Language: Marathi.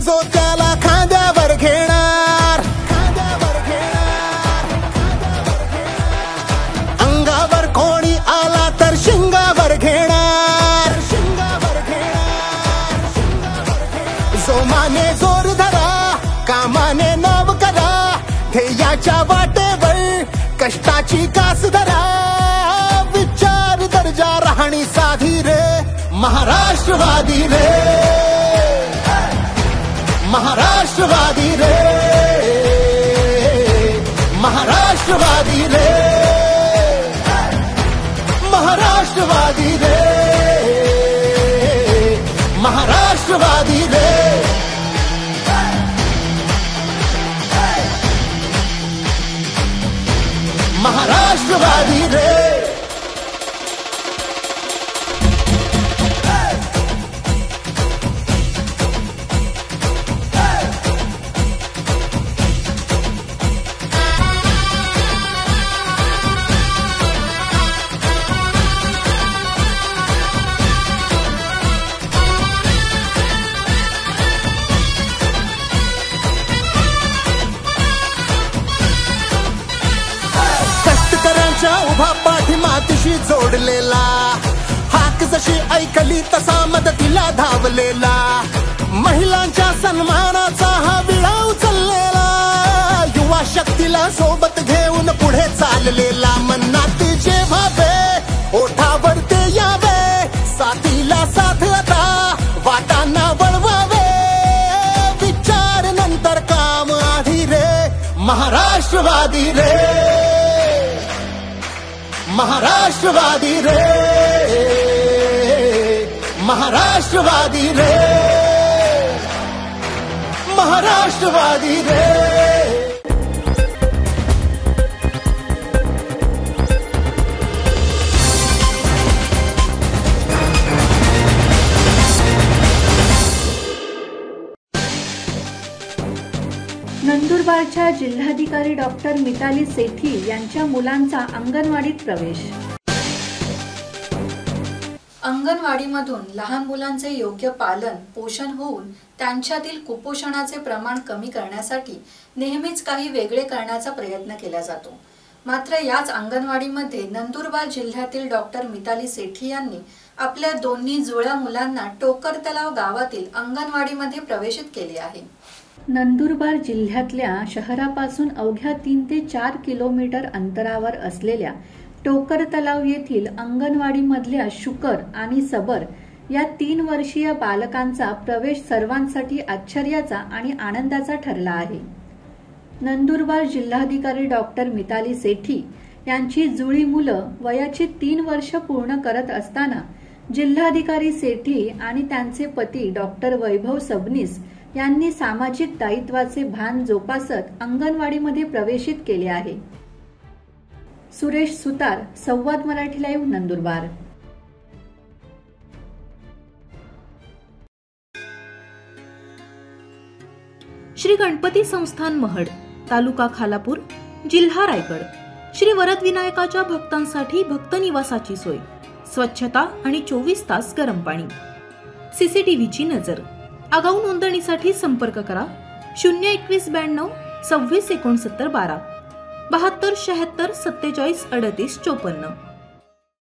जो त्याला खांद्यावर घेणार, अंगावर कोणी आला तर शिंगावर घेणार, जो माने जोर धरा, कामाने नाव करा, ध्येयाच्या वाटेवर कष्टाची कास धरा, विचार दर्जा राहणी साधी रे महाराष्ट्रवादी रे, महाराष्ट्रवादी रे, महाराष्ट्रवादी रे, महाराष्ट्रवादी रे, महाराष्ट्रवादी रे, महाराष्ट्रवादी रे। उभा पाठीमातीशी जोडलेला, हाक जशी ऐकली तसा मदतीला धावलेला, महिलांच्या सन्मानाचा हा विळा उचललेला, युवा शक्तीला सोबत घेऊन पुढे चाललेला, मनात जे भावे ओठावर ते यावे, साथीला साथ आता वाटांना वळवावे, विचार नंतर काम आधी रे महाराष्ट्रवादी रे, महाराष्ट्रवादी रे, महाराष्ट्रवादी रे, महाराष्ट्रवादी रे। नंदुरबारच्या जिल्हाधिकारी डॉक्टर मिताली सेठी यांच्या मुलांचा अंगणवाडीत प्रवेश। अंगणवाडीमधून लहान मुलांचे योग्य पालन पोषण होऊन त्यांच्यातील कुपोषणाचे प्रमाण कमी करण्यासाठी नेहमीच काही वेगळे करण्याचा प्रयत्न केला जातो। मात्र याच अंगणवाडीमध्ये नंदुरबार जिल्ह्यातील डॉक्टर मिताली सेठी यांनी आपल्या दोन्ही जुळ्या मुलांना टोकर तलाव गावातील अंगणवाडीमध्ये प्रवेशित केले आहे। नंदुरबार जिल्ह्यातल्या शहरापासून अवघ्या 3 ते 4 किलोमीटर अंतरावर असलेल्या टोकर तलाव येथील अंगणवाडीमधल्या शुकर आणि सबर या 3 वर्षीय बालकांचा प्रवेश सर्वांसाठी आश्चर्याचा आणि आनंदाचा ठरला आहे। नंदुरबार जिल्हाधिकारी डॉक्टर मिताली सेठी यांची जुळी मुलं वयाची 3 वर्ष पूर्ण करत असताना जिल्हाधिकारी सेठी आणि त्यांचे पती डॉक्टर वैभव सबनीस यांनी सामाजिक दायित्वाचे भान जोपासत अंगणवाडीमध्ये प्रवेशित केले आहे। सुरेश सुतार, संवाद मराठी लाईव्ह, नंदुरबार। श्री गणपती संस्थान महड, तालुका खालापूर, जिल्हा रायगड। श्री वरद विनायकाच्या भक्तांसाठी भक्त निवासाची सोय, स्वच्छता आणि 24 तास गरम पाणी, सीसीटीव्हीची नजर। आगाऊ नोंदणीसाठी संपर्क करा 02192 26 69 12 72 76 47 38 54।